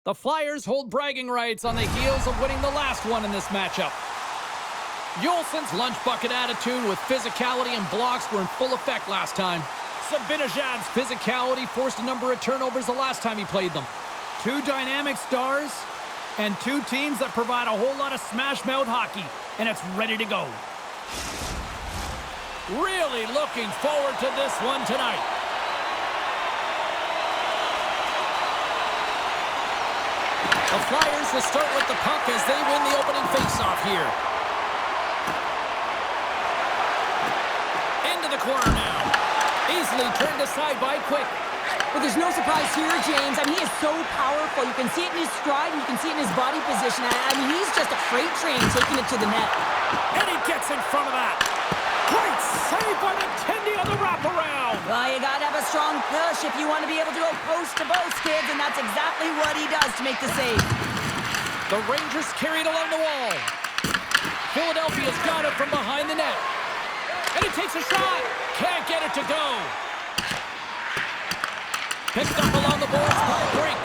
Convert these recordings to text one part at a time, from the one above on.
The Flyers hold bragging rights on the heels of winning the last one in this matchup. Yolson's lunch bucket attitude with physicality and blocks were in full effect last time. Sabinajad's physicality forced a number of turnovers the last time he played them. Two dynamic stars and two teams that provide a whole lot of smash-mouth hockey, and it's ready to go. Really looking forward to this one tonight. The Flyers will start with the puck as they win the opening faceoff here. Into the corner now. Easily turned aside by Quick. Well, there's no surprise here, James. I mean, he is so powerful. You can see it in his stride, and you can see it in his body position. I mean, he's just a freight train taking it to the net. And he gets in front of that. Great save by McKenzie on the wraparound. Well, you got to have a strong push if you want to be able to go post to both, kids, and that's exactly what he does to make the save. The Rangers carried along the wall. Philadelphia's got it from behind the net. And he takes a shot. Can't get it to go. Picked up along the boards by Brink.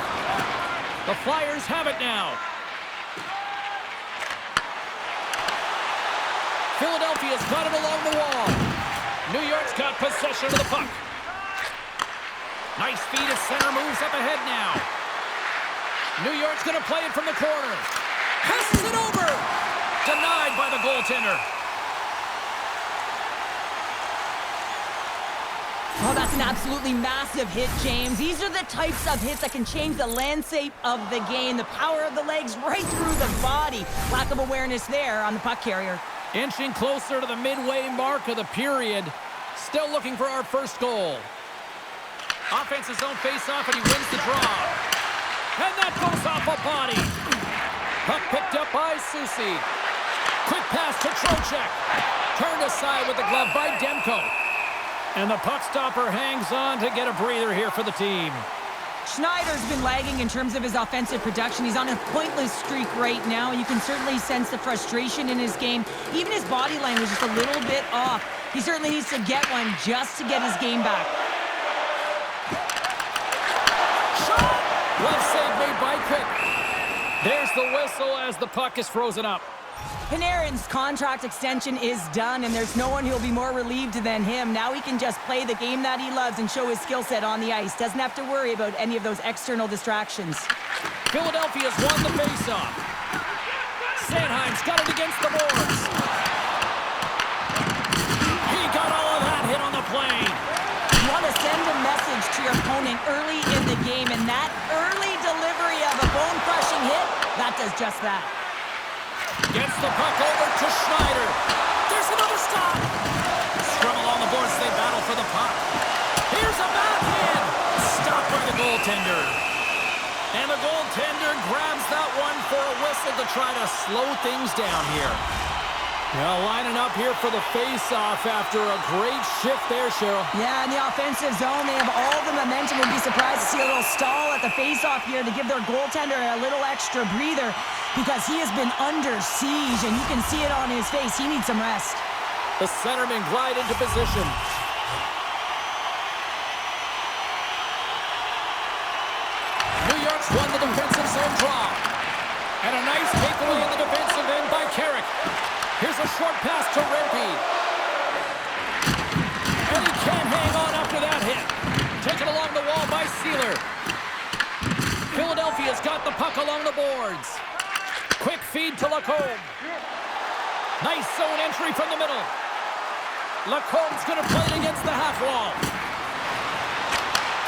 The Flyers have it now. Philadelphia's got it along the wall. New York's got possession of the puck. Nice feed as center moves up ahead now. New York's going to play it from the corner. Passes it over. Denied by the goaltender. Oh, that's an absolutely massive hit, James. These are the types of hits that can change the landscape of the game. The power of the legs right through the body. Lack of awareness there on the puck carrier. Inching closer to the midway mark of the period. Still looking for our first goal. Offense's zone face-off, and he wins the draw. And that goes off a body. Puck picked up by Soucy. Quick pass to Trocheck. Turned aside with the glove by Demko. And the puck stopper hangs on to get a breather here for the team. Schneider's been lagging in terms of his offensive production. He's on a pointless streak right now. You can certainly sense the frustration in his game. Even his body language is just a little bit off. He certainly needs to get one just to get his game back. Shot! Glove save made by Quick. There's the whistle as the puck is frozen up. Panarin's contract extension is done, and there's no one who'll be more relieved than him. Now he can just play the game that he loves and show his skill set on the ice. Doesn't have to worry about any of those external distractions. Philadelphia's won the faceoff. Sanheim's got it against the boards. He got all of that hit on the plane. You want to send a message to your opponent early in the game, and that early delivery of a bone-crushing hit, that does just that. Gets the puck over to Schneider. There's another stop. Scrum along the boards, they battle for the puck. Here's a backhand. Stopped by the goaltender. And the goaltender grabs that one for a whistle to try to slow things down here. Well, lining up here for the face-off after a great shift there, Cheryl. Yeah, in the offensive zone, they have all the momentum. Would be surprised to see a little stall at the face-off here to give their goaltender a little extra breather because he has been under siege, and you can see it on his face. He needs some rest. The centerman glide into position. New York's won the defensive zone draw. And a nice takeaway in the defensive end by Carrick. Here's a short pass to Rempe. And he can't hang on after that hit. Taken along the wall by Sealer. Philadelphia's got the puck along the boards. Quick feed to Lacombe. Nice zone entry from the middle. Lacombe's going to play it against the half wall.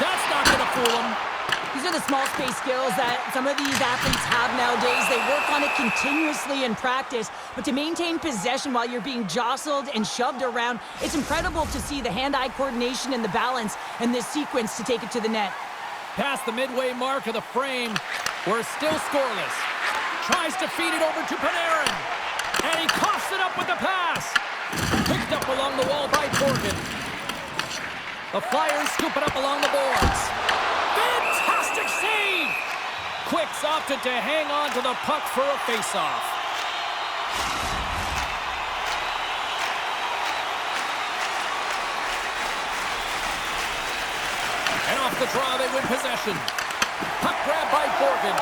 That's not going to fool him. These are the small space skills that some of these athletes have nowadays. They work on it continuously in practice, but to maintain possession while you're being jostled and shoved around, it's incredible to see the hand-eye coordination and the balance in this sequence to take it to the net. Past the midway mark of the frame, we're still scoreless. Tries to feed it over to Panarin, and he coughs it up with the pass. Picked up along the wall by Corkin. The Flyers scoop it up along the boards. Fantastic save! Quick's opted to hang on to the puck for a face-off. And off the draw, they win possession. Puck grab by Borgen.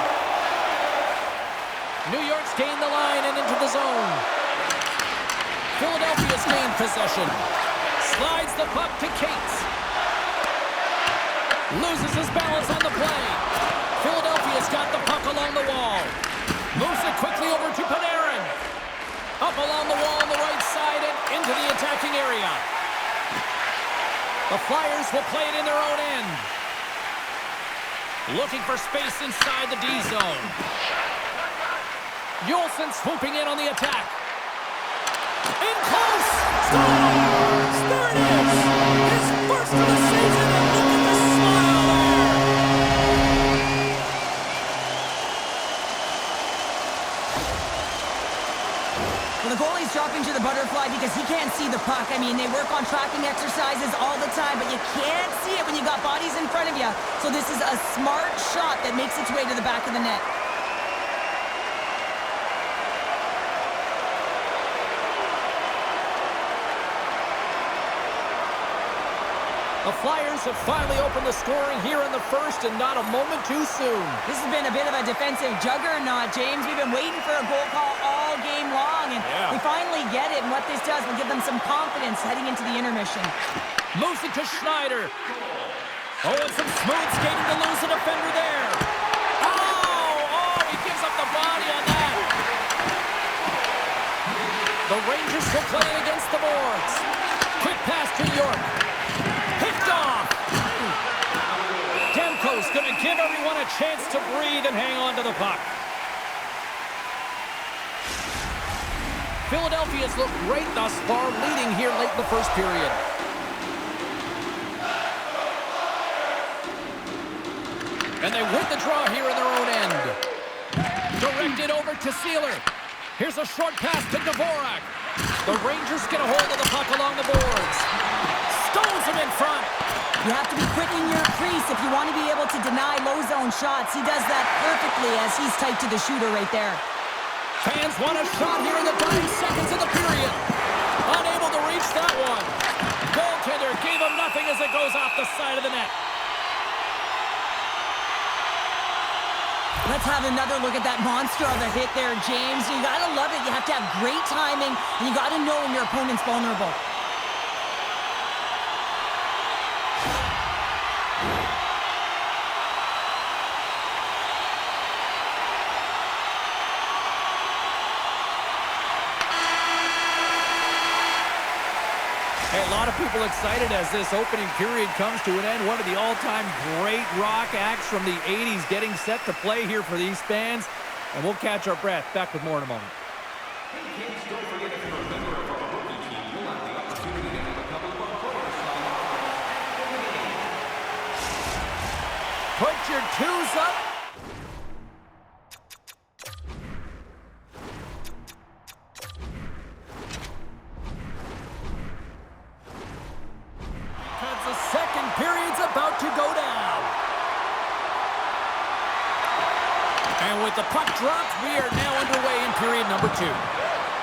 New York's gained the line and into the zone. Philadelphia's gained possession. Slides the puck to Cates. Loses his balance on the play. Philadelphia's got the puck along the wall. Moves it quickly over to Panarin. Up along the wall on the right side and into the attacking area. The Flyers will play it in their own end. Looking for space inside the D zone. Yolson swooping in on the attack. In close! Scores! There it is! His first of the season, and look at the smile there! Well, the goalie's dropping to the butterfly because he can't see the puck. I mean, they work on tracking exercises all the time, but you can't see it when you got bodies in front of you. So this is a smart shot that makes its way to the back of the net. The Flyers have finally opened the scoring here in the first, and not a moment too soon. This has been a bit of a defensive juggernaut, James. We've been waiting for a goal call all game long, and we finally get it. And what this does will give them some confidence heading into the intermission. Moves it to Schneider. Oh, and some smooth skating to lose a defender there. Oh, he gives up the body on that. The Rangers will play it against the boards. Quick pass to York. Picked off. Demko's going to give everyone a chance to breathe and hang on to the puck. Philadelphia's looked great thus far, leading here late in the first period. And they win the draw here in their own end. Directed over to Sealer. Here's a short pass to Dvorak. The Rangers get a hold of the puck along the boards. Stones him in front. You have to be quick in your crease if you want to be able to deny low zone shots. He does that perfectly as he's tight to the shooter right there. Fans want a shot here in the dying seconds of the period. Unable to reach that one. Goaltender gave him nothing as it goes off the side of the net. Let's have another look at that monster of a hit there, James. You got to love it. You have to have great timing, and you got to know when your opponent's vulnerable. Hey, a lot of people excited as this opening period comes to an end. One of the all-time great rock acts from the 80s getting set to play here for these fans. And we'll catch our breath. Back with more in a moment. Hey kids, don't forget if you're a member of our hockey team, you'll have the opportunity to have a couple of our players sign autographs. Put your twos up. Because the second period's about to go down. And with the puck dropped, we are now underway in period number 2.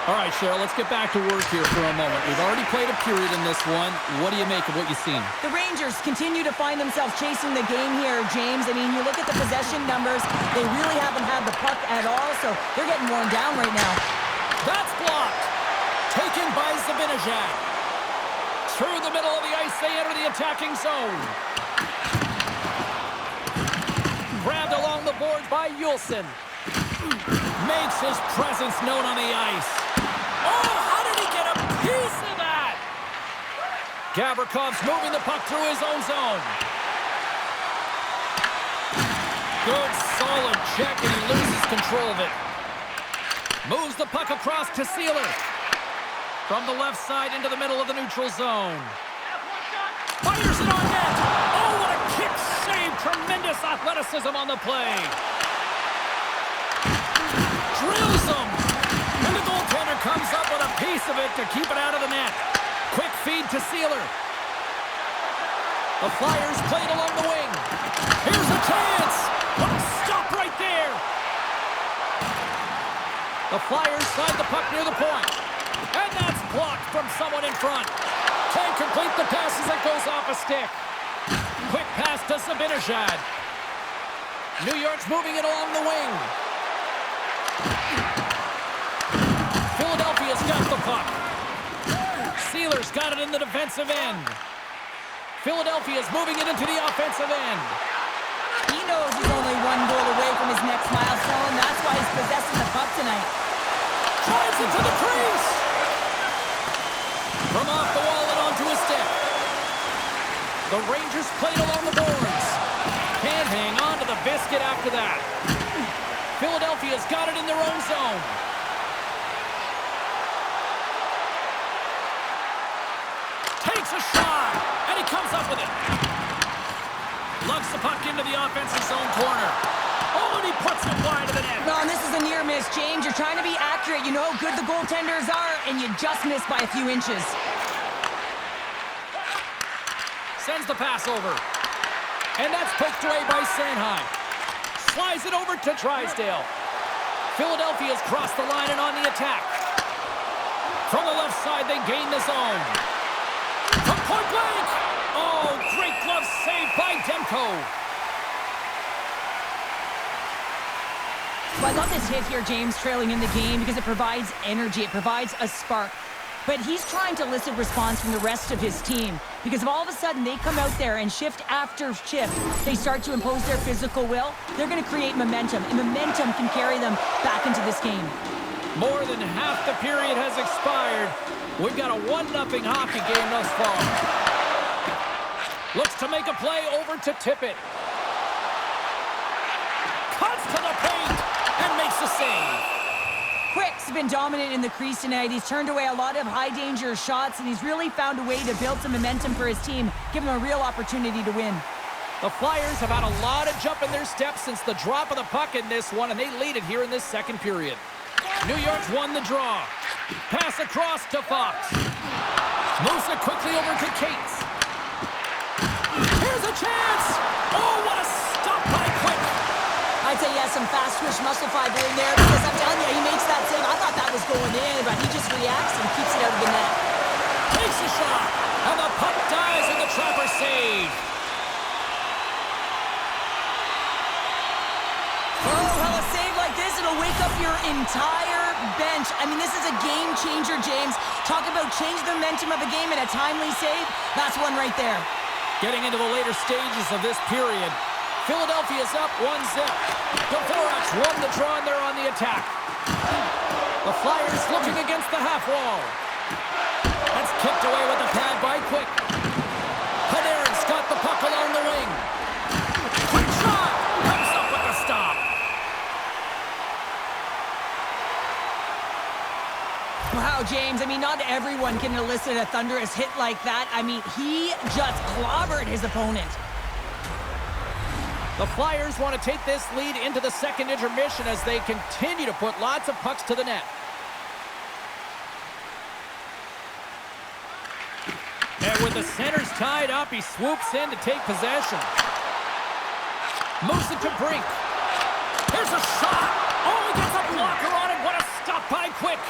All right, Cheryl, let's get back to work here for a moment. We've already played a period in this one. What do you make of what you've seen? The Rangers continue to find themselves chasing the game here, James. I mean, you look at the possession numbers, they really haven't had the puck at all, so they're getting worn down right now. That's blocked. Taken by Zibanejad. Through the middle of the ice, they enter the attacking zone. Grabbed along the boards by Yulson. Makes his presence known on the ice. Oh, how did he get a piece of that? Gavrikoff's moving the puck through his own zone. Good, solid check, and he loses control of it. Moves the puck across to Sealer. From the left side into the middle of the neutral zone. Fires it on net. Oh, what a kick save. Tremendous athleticism on the play. Drills him. And the goaltender comes up with a piece of it to keep it out of the net. Quick feed to Sealer. The Flyers played along the wing. Here's a chance. What a stop right there. The Flyers slide the puck near the point. And that's blocked from someone in front. Can't complete the pass as it goes off a stick. Quick pass to Zibanejad. New York's moving it along the wing. Philadelphia's got the puck. Sealer's got it in the defensive end. Philadelphia's moving it into the offensive end. He knows he's only one goal away from his next milestone. That's why he's possessing the puck tonight. Drives it to the crease. From off the wall and onto his stick. The Rangers played along the boards. Can't hang on to the biscuit after that. Philadelphia's got it in their own zone. Takes a shot, and he comes up with it. Lugs the puck into the offensive zone corner. Oh, and he puts it wide of the net. No, and this is a near miss, James. You're trying to be accurate. You know how good the goaltenders are, and you just missed by a few inches. Sends the pass over. And that's poked away by Sanheim. Slides it over to Drysdale. Philadelphia's crossed the line and on the attack. From the left side, they gain the zone. From point blank! Oh, great glove save by Demko. Well, I love this hit here, James, trailing in the game because it provides energy. It provides a spark. But he's trying to elicit response from the rest of his team because if all of a sudden they come out there and shift after shift, they start to impose their physical will, they're going to create momentum, and momentum can carry them back into this game. More than half the period has expired. We've got a 1-0 hockey game thus far. Looks to make a play over to Tippett. Cuts to the paint and makes the save. Quick's been dominant in the crease tonight. He's turned away a lot of high-danger shots, and he's really found a way to build some momentum for his team, give him a real opportunity to win. The Flyers have had a lot of jump in their steps since the drop of the puck in this one, and they lead it here in this second period. New York's won the draw. Pass across to Fox. Moves it quickly over to Cates. Here's a chance! Oh, what a stop by Quick! I'd say he has some fast twitch muscle fiber in there because I'm telling you, he makes that save. I thought that was going in, but he just reacts and keeps it out of the net. Takes a shot, and the puck dies in the Trapper save. Oh, well, a save like this, it'll wake up your entire bench. I mean, this is a game changer, James. Talk about change the momentum of a game in a timely save. That's one right there. Getting into the later stages of this period, Philadelphia's up 1-0. Dvorak's won the draw, and they're on the attack. The Flyers looking against the half wall. That's kicked away with the pad by Quick. Panarin's got the puck along the wing. Quick shot! Comes up with the stop. Wow, James, I mean, not everyone can elicit a thunderous hit like that. I mean, he just clobbered his opponent. The Flyers want to take this lead into the second intermission as they continue to put lots of pucks to the net. And with the centers tied up, he swoops in to take possession. Moves it to Brink. Here's a shot. Oh, he gets a blocker on it. What a stop by Quick.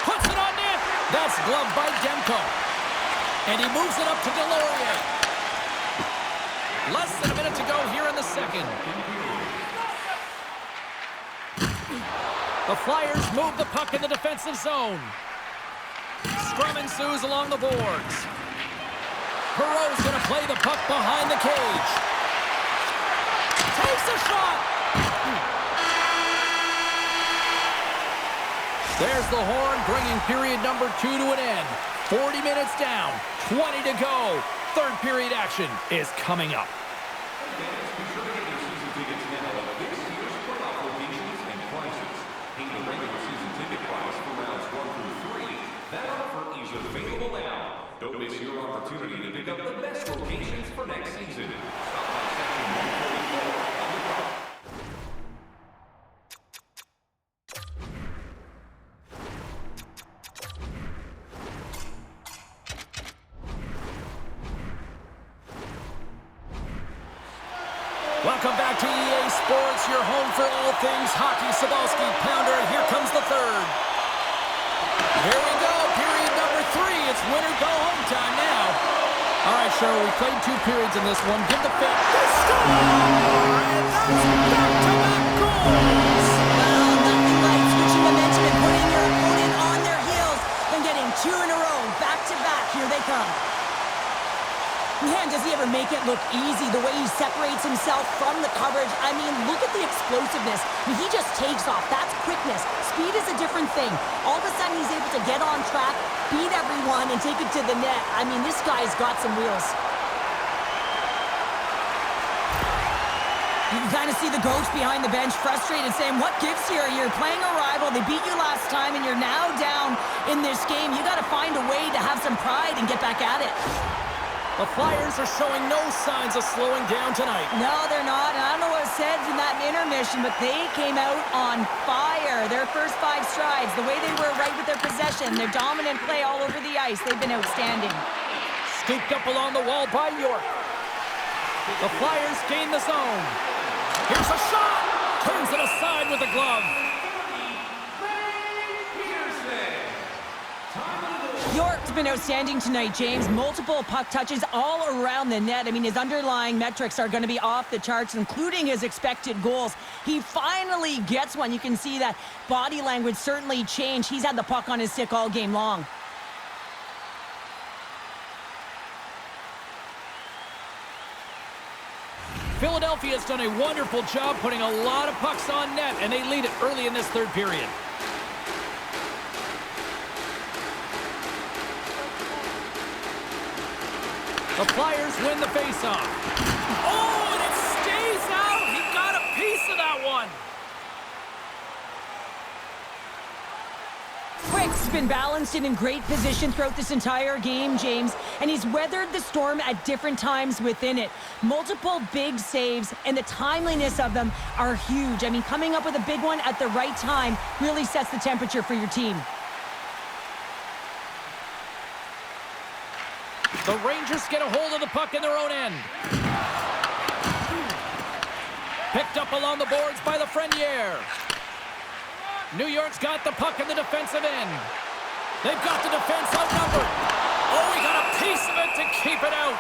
Puts it on net. That's gloved by Demko. And he moves it up to Delorier. Less than a minute to go here in the second. The Flyers move the puck in the defensive zone. Scrum ensues along the boards. Perreault's going to play the puck behind the cage. Takes a shot! There's the horn, bringing period number 2 to an end. 40 minutes down, 20 to go. Third period action is coming up. Don't miss your opportunity to pick up the best locations for next season. Stop by section 144 on the top. Welcome back to EA Sports, your home for all things hockey. Cybulski, Pounder, and here comes the third. Here we go, period number 3. It's win or go home time now. All right, sure. We played 2 periods in this one. Give the fit. They score! And that's back-to-back goals! Well, nothing like switching momentum and putting your opponent on their heels and getting 2 in a row. Back-to-back. Here they come. Man, does he ever make it look easy, the way he separates himself from the coverage. I mean, look at the explosiveness. I mean, he just takes off. That's quickness. Speed is a different thing. All of a sudden, he's able to get on track, beat everyone, and take it to the net. I mean, this guy's got some wheels. You can kind of see the ghost behind the bench, frustrated, saying, what gives here? You're playing a rival. They beat you last time, and you're now down in this game. You got to find a way to have some pride and get back at it. The Flyers are showing no signs of slowing down tonight. No, they're not. And I don't know what was said in that intermission, but they came out on fire. Their first 5 strides, the way they were right with their possession, their dominant play all over the ice, they've been outstanding. Scooped up along the wall by York. The Flyers gain the zone. Here's a shot. Turns it aside with a glove. York's been outstanding tonight, James. Multiple puck touches all around the net. I mean, his underlying metrics are going to be off the charts, including his expected goals. He finally gets one. You can see that body language certainly changed. He's had the puck on his stick all game long. Philadelphia's done a wonderful job putting a lot of pucks on net, and they lead it early in this 3rd period. The Flyers win the faceoff. Oh, and it stays out. He got a piece of that one. Quick's been balanced and in great position throughout this entire game, James, and he's weathered the storm at different times within it. Multiple big saves, and the timeliness of them are huge. I mean, coming up with a big one at the right time really sets the temperature for your team. The Rangers get a hold of the puck in their own end. Picked up along the boards by Lafreniere. New York's got the puck in the defensive end. They've got the defense outnumbered. Oh, he got a piece of it to keep it out.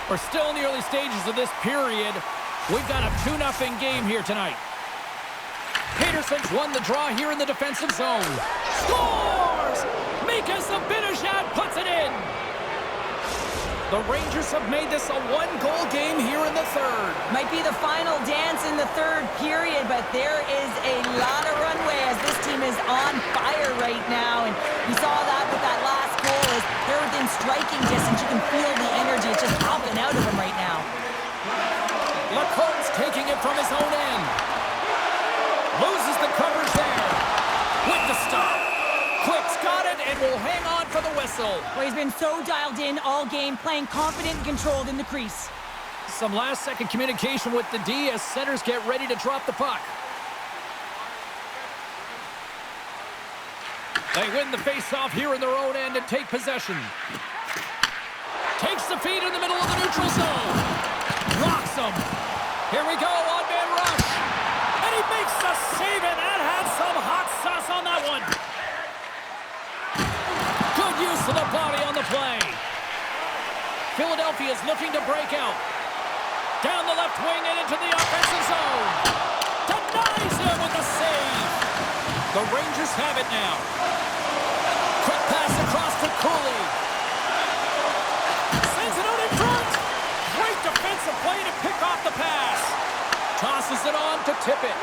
We're still in the early stages of this period. We've got a 2-0 game here tonight. Peterson's won the draw here in the defensive zone. Scores! Mika Zibanejad puts it in. The Rangers have made this a 1-goal game here in the 3rd. Might be the final dance in the 3rd period, but there is a lot of runway as this team is on fire right now. And we saw that with that last goal as they're within striking distance. You can feel the energy. It's just popping out of them right now. Lacourte's taking it from his own end. Loses the coverage there. With the stop. Quick's got it and will hang on for the whistle. Well, he's been so dialed in all game, playing confident and controlled in the crease. Some last-second communication with the D as centers get ready to drop the puck. They win the face-off here in their own end and take possession. Takes the feed in the middle of the neutral zone. Rocks him. Here we go, on-man rush. And he makes the save, and that had some hot sauce on that one. Good use of the body on the play. Philadelphia is looking to break out. Down the left wing and into the offensive zone. Denies him with the save. The Rangers have it now. Quick pass across to Cooley. Sends it out in front. Great defensive play to pick off the pass. Tosses it on to tip it.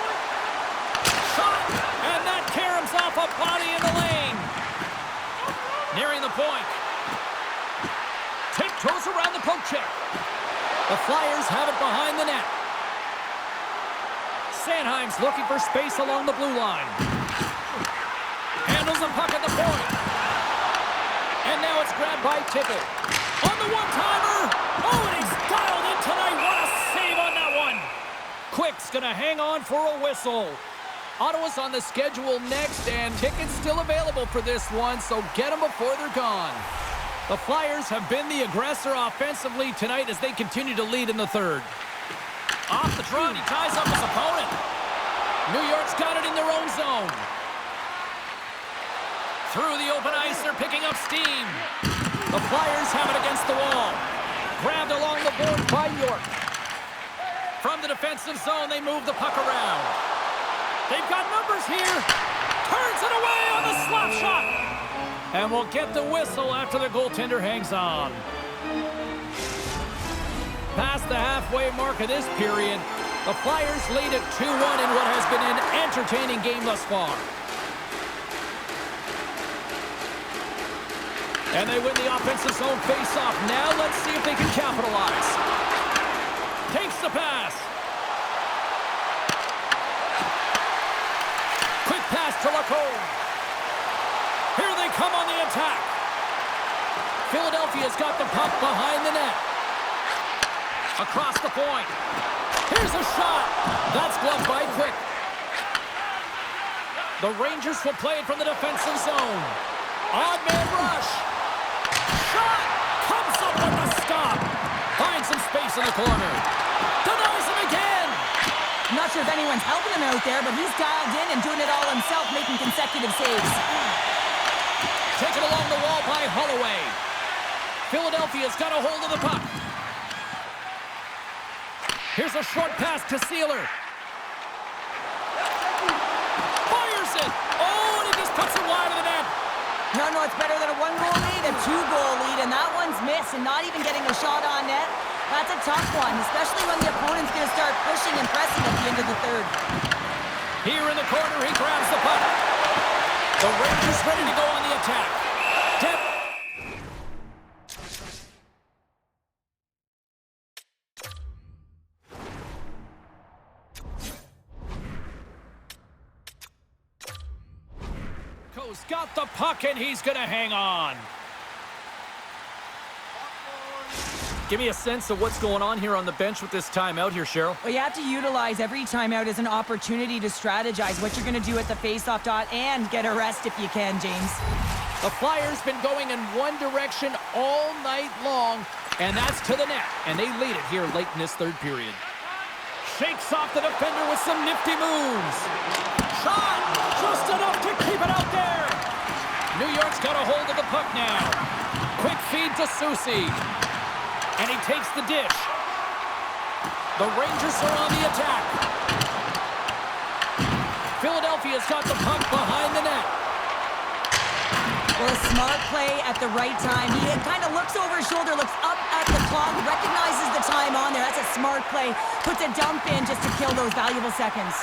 Shot, and that caroms off a body in the lane. Nearing the point. Tiptoes around the poke check. The Flyers have it behind the net. Sanheim's looking for space along the blue line. Handles the puck at the point. And now it's grabbed by Tippett. On the one-timer. Oh, and he's dialed in tonight. What a save on that one. Quick's going to hang on for a whistle. Ottawa's on the schedule next, and tickets still available for this one, so get them before they're gone. The Flyers have been the aggressor offensively tonight as they continue to lead in the 3rd. Off the draw, he ties up his opponent. New York's got it in their own zone. Through the open ice, they're picking up steam. The Flyers have it against the wall. Grabbed along the board by York. From the defensive zone, they move the puck around. They've got numbers here. Turns it away on the slap shot. And we'll get the whistle after the goaltender hangs on. Past the halfway mark of this period, the Flyers lead at 2-1 in what has been an entertaining game thus far. And they win the offensive zone face-off. Now let's see if they can capitalize. Takes the pass. Quick pass to Lacombe. Here they come on the attack. Philadelphia's got the puck behind the net. Across the point. Here's a shot. That's gloved by Quick. The Rangers will play it from the defensive zone. Odd man rush. Shot. Comes up with the stop. Finds some space in the corner. Denies him again. I'm not sure if anyone's helping him out there, but he's dialed in and doing it all himself, making consecutive saves. Taken along the wall by Holloway. Philadelphia's got a hold of the puck. Here's a short pass to Sealer. Fires it. Oh, and he just puts it wide of the net. No, it's better than a one-goal lead, a two-goal lead, and that one's missed and not even getting a shot on net. That's a tough one, especially when the opponent's going to start pushing and pressing at the end of the third. Here in the corner, he grabs the puck. The Rangers ready to go on the attack. Co's got the puck, and he's going to hang on. Give me a sense of what's going on here on the bench with this timeout here, Cheryl. Well, you have to utilize every timeout as an opportunity to strategize what you're going to do at the faceoff dot and get a rest if you can, James. The Flyers been going in one direction all night long, and that's to the net. And they lead it here late in this third period. Shakes off the defender with some nifty moves. Shot! Just enough to keep it out there. New York's got a hold of the puck now. Quick feed to Soucy. And he takes the dish. The Rangers are on the attack. Philadelphia's got the puck behind the net. Well, a smart play at the right time. He kind of looks over his shoulder, looks up at the clock, recognizes the time on there. That's a smart play. Puts a dump in just to kill those valuable seconds.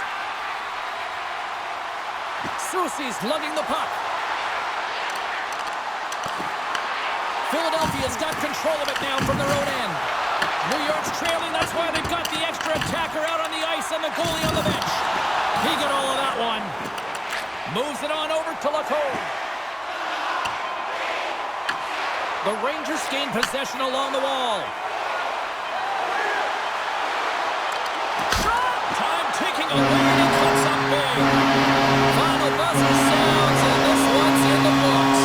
Soucy's lugging the puck. Philadelphia's got control of it now from their own end. New York's trailing. That's why they've got the extra attacker out on the ice and the goalie on the bench. He got all of that one. Moves it on over to Lacombe. The Rangers gain possession along the wall. Shot! Time ticking away, and he cuts up big. Final buzzer sounds, and this one's in the books.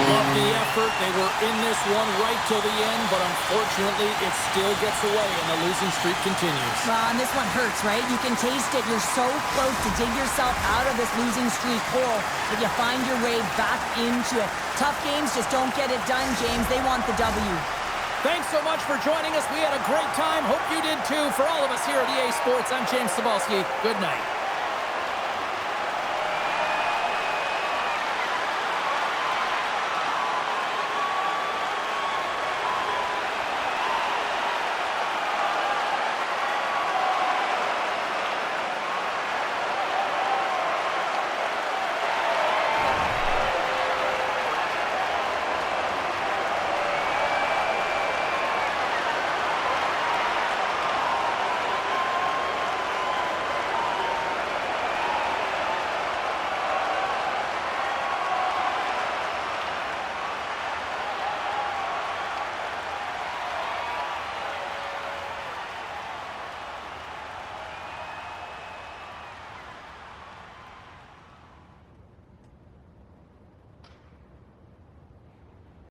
Love the effort. They were in this one right till the end, but unfortunately, it still gets away, and the losing streak continues. Well, and this one hurts, right? You can taste it. You're so close to dig yourself out of this losing streak hole, but you find your way back into it. Tough games just don't get it done, James. They want the W. Thanks so much for joining us. We had a great time. Hope you did too. For all of us here at EA Sports, I'm James Cebulski. Good night.